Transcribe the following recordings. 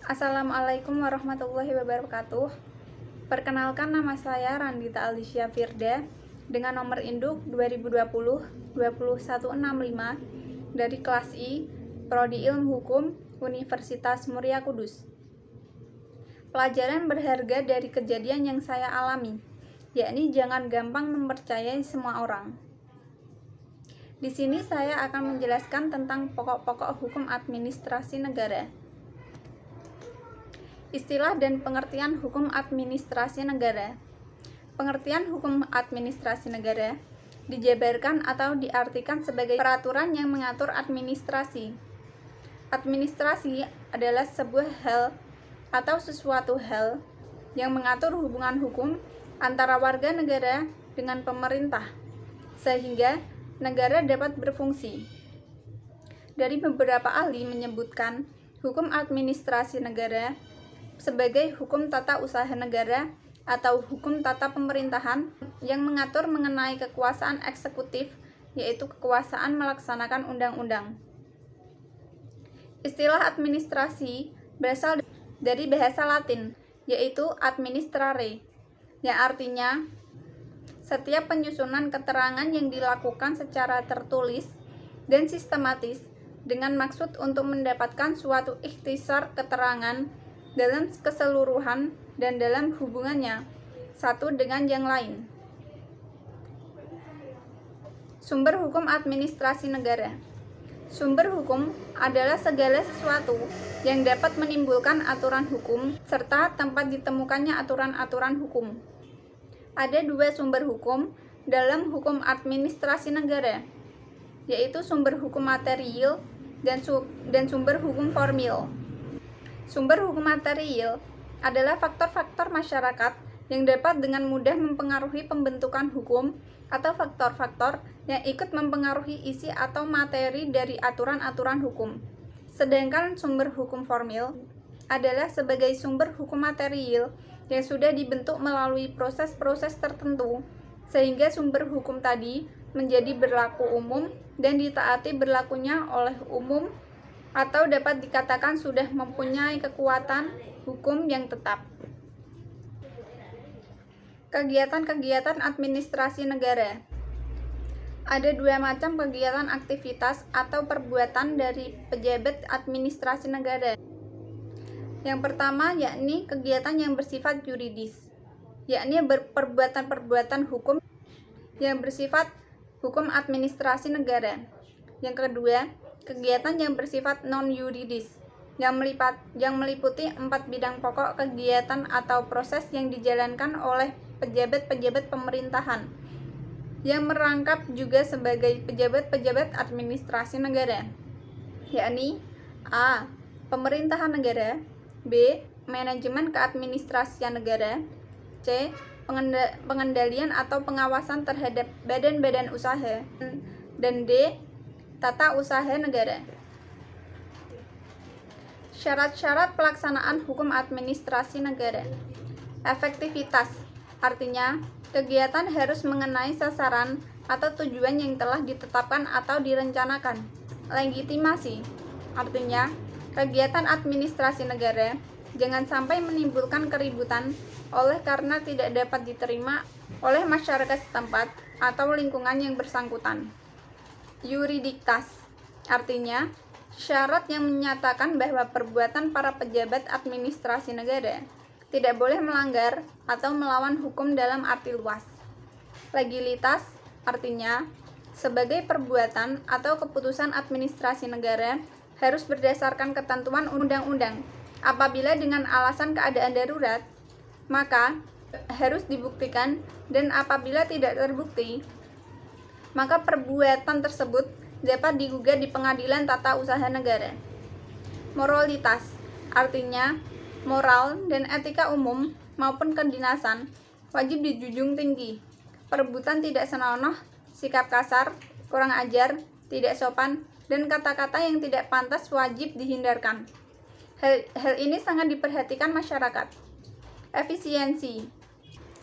Assalamualaikum warahmatullahi wabarakatuh. Perkenalkan, nama saya Randita Alicia Firda dengan nomor induk 2020-20165 dari kelas I, Prodi Ilmu Hukum, Universitas Muria Kudus. Pelajaran berharga dari kejadian yang saya alami, yakni jangan gampang mempercayai semua orang. Di sini saya akan menjelaskan tentang pokok-pokok hukum administrasi negara. Istilah dan pengertian hukum administrasi negara. Pengertian hukum administrasi negara dijabarkan atau diartikan sebagai peraturan yang mengatur administrasi. Administrasi adalah sebuah hal atau sesuatu hal yang mengatur hubungan hukum antara warga negara dengan pemerintah, sehingga negara dapat berfungsi. Dari beberapa ahli menyebutkan hukum administrasi negara sebagai hukum tata usaha negara atau hukum tata pemerintahan yang mengatur mengenai kekuasaan eksekutif, yaitu kekuasaan melaksanakan undang-undang. Istilah administrasi berasal dari bahasa Latin, yaitu administrare, yang artinya setiap penyusunan keterangan yang dilakukan secara tertulis dan sistematis dengan maksud untuk mendapatkan suatu ikhtisar keterangan dalam keseluruhan dan dalam hubungannya satu dengan yang lain. Sumber hukum administrasi negara. Sumber hukum adalah segala sesuatu yang dapat menimbulkan aturan hukum serta tempat ditemukannya aturan-aturan hukum. Ada dua sumber hukum dalam hukum administrasi negara, yaitu sumber hukum material dan sumber hukum formil. Sumber hukum material adalah faktor-faktor masyarakat yang dapat dengan mudah mempengaruhi pembentukan hukum atau faktor-faktor yang ikut mempengaruhi isi atau materi dari aturan-aturan hukum. Sedangkan sumber hukum formil adalah sebagai sumber hukum material yang sudah dibentuk melalui proses-proses tertentu, sehingga sumber hukum tadi menjadi berlaku umum dan ditaati berlakunya oleh umum, atau dapat dikatakan sudah mempunyai kekuatan hukum yang tetap. Kegiatan-kegiatan administrasi negara. Ada dua macam kegiatan aktivitas atau perbuatan dari pejabat administrasi negara. Yang pertama yakni kegiatan yang bersifat yuridis, yakni perbuatan-perbuatan hukum yang bersifat hukum administrasi negara. Yang kedua, kegiatan yang bersifat non-yuridis, yang meliputi 4 bidang pokok kegiatan atau proses yang dijalankan oleh pejabat-pejabat pemerintahan, yang merangkap juga sebagai pejabat-pejabat administrasi negara, yakni A. Pemerintahan negara, B. Manajemen keadministrasian negara, C. Pengendalian atau pengawasan terhadap badan-badan usaha, dan D. Tata usaha negara. Syarat-syarat pelaksanaan hukum administrasi negara. Efektivitas, artinya kegiatan harus mengenai sasaran atau tujuan yang telah ditetapkan atau direncanakan. Legitimasi, artinya kegiatan administrasi negara jangan sampai menimbulkan keributan oleh karena tidak dapat diterima oleh masyarakat setempat atau lingkungan yang bersangkutan. Yuriditas, artinya syarat yang menyatakan bahwa perbuatan para pejabat administrasi negara tidak boleh melanggar atau melawan hukum dalam arti luas. Legalitas, artinya sebagai perbuatan atau keputusan administrasi negara harus berdasarkan ketentuan undang-undang. Apabila dengan alasan keadaan darurat, maka harus dibuktikan, dan apabila tidak terbukti, maka perbuatan tersebut dapat digugat di pengadilan tata usaha negara. Moralitas, artinya moral dan etika umum maupun kedinasan wajib dijunjung tinggi. Perebutan tidak senonoh, sikap kasar, kurang ajar, tidak sopan, dan kata-kata yang tidak pantas wajib dihindarkan. Hal ini sangat diperhatikan masyarakat. Efisiensi,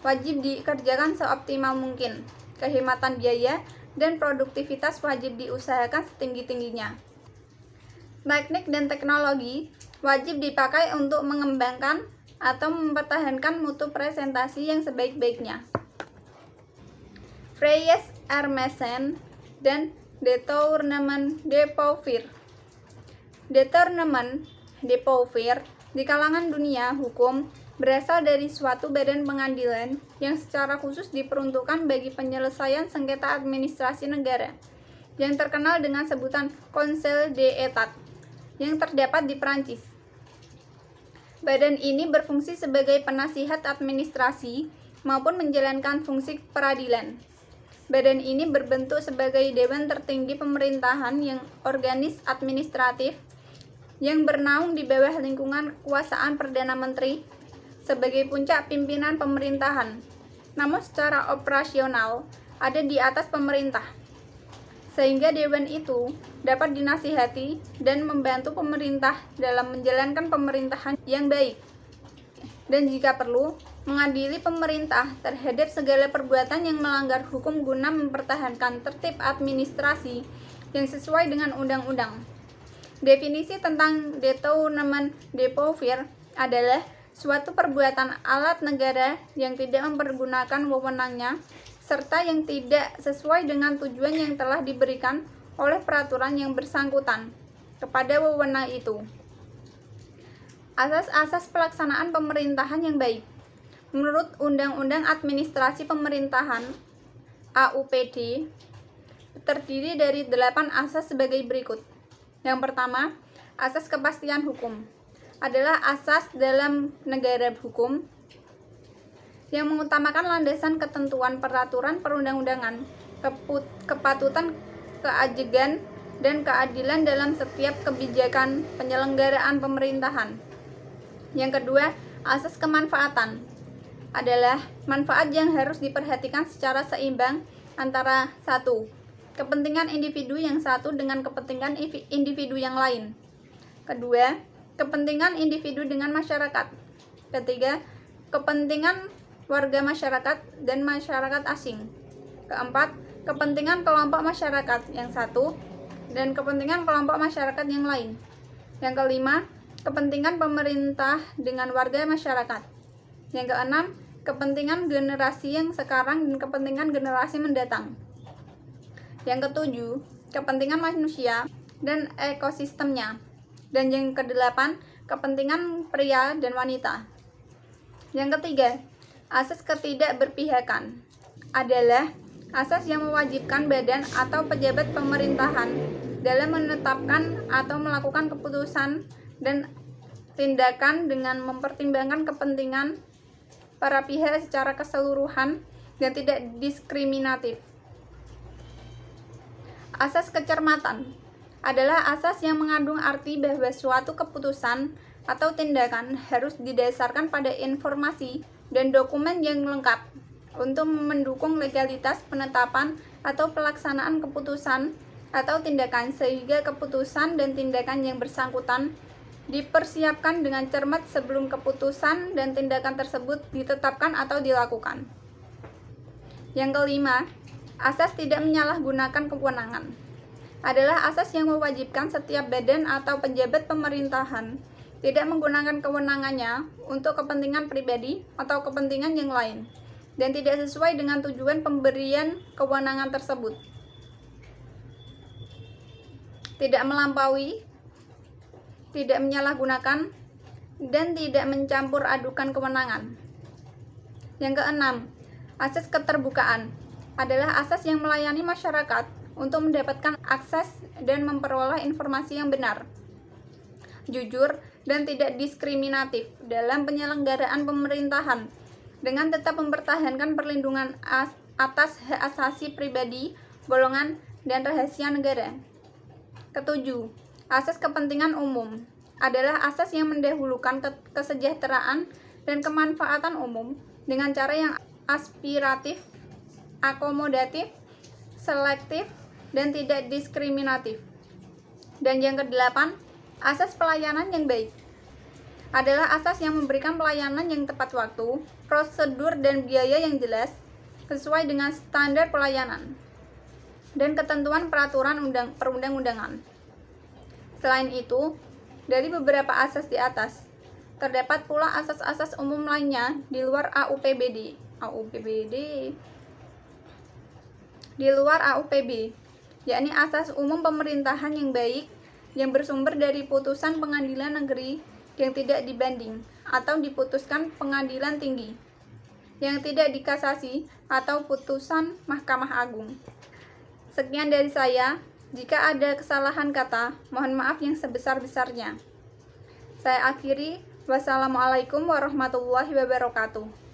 wajib dikerjakan seoptimal mungkin. Kehematan biaya dan produktivitas wajib diusahakan setinggi-tingginya. Teknik dan teknologi wajib dipakai untuk mengembangkan atau mempertahankan mutu presentasi yang sebaik-baiknya. Freyes Hermesen dan Détournement de Pouvoir. Détournement de Pouvoir di kalangan dunia hukum berasal dari suatu badan pengadilan yang secara khusus diperuntukkan bagi penyelesaian sengketa administrasi negara, yang terkenal dengan sebutan Conseil d'État, yang terdapat di Perancis. Badan ini berfungsi sebagai penasihat administrasi maupun menjalankan fungsi peradilan. Badan ini berbentuk sebagai dewan tertinggi pemerintahan yang organis administratif yang bernaung di bawah lingkungan kekuasaan Perdana Menteri sebagai puncak pimpinan pemerintahan, namun secara operasional ada di atas pemerintah, sehingga dewan itu dapat dinasihati dan membantu pemerintah dalam menjalankan pemerintahan yang baik, dan jika perlu mengadili pemerintah terhadap segala perbuatan yang melanggar hukum guna mempertahankan tertib administrasi yang sesuai dengan undang-undang. Definisi tentang détournement de pouvoir adalah suatu perbuatan alat negara yang tidak mempergunakan wewenangnya serta yang tidak sesuai dengan tujuan yang telah diberikan oleh peraturan yang bersangkutan kepada wewenang itu. Asas-asas pelaksanaan pemerintahan yang baik. Menurut Undang-Undang Administrasi Pemerintahan (AUPD), terdiri dari 8 asas sebagai berikut. Yang pertama, asas kepastian hukum adalah asas dalam negara hukum yang mengutamakan landasan ketentuan peraturan perundang-undangan, kepatutan, keajegan, dan keadilan dalam setiap kebijakan penyelenggaraan pemerintahan. Yang kedua, asas kemanfaatan adalah manfaat yang harus diperhatikan secara seimbang antara satu, kepentingan individu yang satu dengan kepentingan individu yang lain. Kedua, kepentingan individu dengan masyarakat. Ketiga, kepentingan warga masyarakat dan masyarakat asing. Keempat, kepentingan kelompok masyarakat yang satu dan kepentingan kelompok masyarakat yang lain. Yang kelima, kepentingan pemerintah dengan warga masyarakat. Yang keenam, kepentingan generasi yang sekarang dan kepentingan generasi mendatang. Yang ketujuh, kepentingan manusia dan ekosistemnya. Dan yang kedelapan, kepentingan pria dan wanita. Yang ketiga, asas ketidakberpihakan adalah asas yang mewajibkan badan atau pejabat pemerintahan dalam menetapkan atau melakukan keputusan dan tindakan dengan mempertimbangkan kepentingan para pihak secara keseluruhan dan tidak diskriminatif. Asas kecermatan adalah asas yang mengandung arti bahwa suatu keputusan atau tindakan harus didasarkan pada informasi dan dokumen yang lengkap untuk mendukung legalitas penetapan atau pelaksanaan keputusan atau tindakan, sehingga keputusan dan tindakan yang bersangkutan dipersiapkan dengan cermat sebelum keputusan dan tindakan tersebut ditetapkan atau dilakukan. Yang kelima, asas tidak menyalahgunakan kewenangan adalah asas yang mewajibkan setiap badan atau pejabat pemerintahan tidak menggunakan kewenangannya untuk kepentingan pribadi atau kepentingan yang lain dan tidak sesuai dengan tujuan pemberian kewenangan tersebut. Tidak melampaui, tidak menyalahgunakan, dan tidak mencampur adukan kewenangan. Yang keenam, asas keterbukaan adalah asas yang melayani masyarakat untuk mendapatkan akses dan memperoleh informasi yang benar, jujur, dan tidak diskriminatif dalam penyelenggaraan pemerintahan dengan tetap mempertahankan perlindungan atas hak asasi pribadi, golongan, dan rahasia negara. Ketujuh, asas kepentingan umum adalah asas yang mendahulukan kesejahteraan dan kemanfaatan umum dengan cara yang aspiratif, akomodatif, selektif, dan tidak diskriminatif. Dan yang kedelapan, asas pelayanan yang baik adalah asas yang memberikan pelayanan yang tepat waktu, prosedur dan biaya yang jelas sesuai dengan standar pelayanan dan ketentuan peraturan perundang-undangan. Selain itu, dari beberapa asas di atas. Terdapat pula asas-asas umum lainnya di luar AUPBD. Di luar AUPB, yakni asas umum pemerintahan yang baik yang bersumber dari putusan pengadilan negeri yang tidak dibanding atau diputuskan pengadilan tinggi, yang tidak dikasasi atau putusan Mahkamah Agung. Sekian dari saya. Jika ada kesalahan kata, mohon maaf yang sebesar-besarnya. Saya akhiri. Wassalamualaikum warahmatullahi wabarakatuh.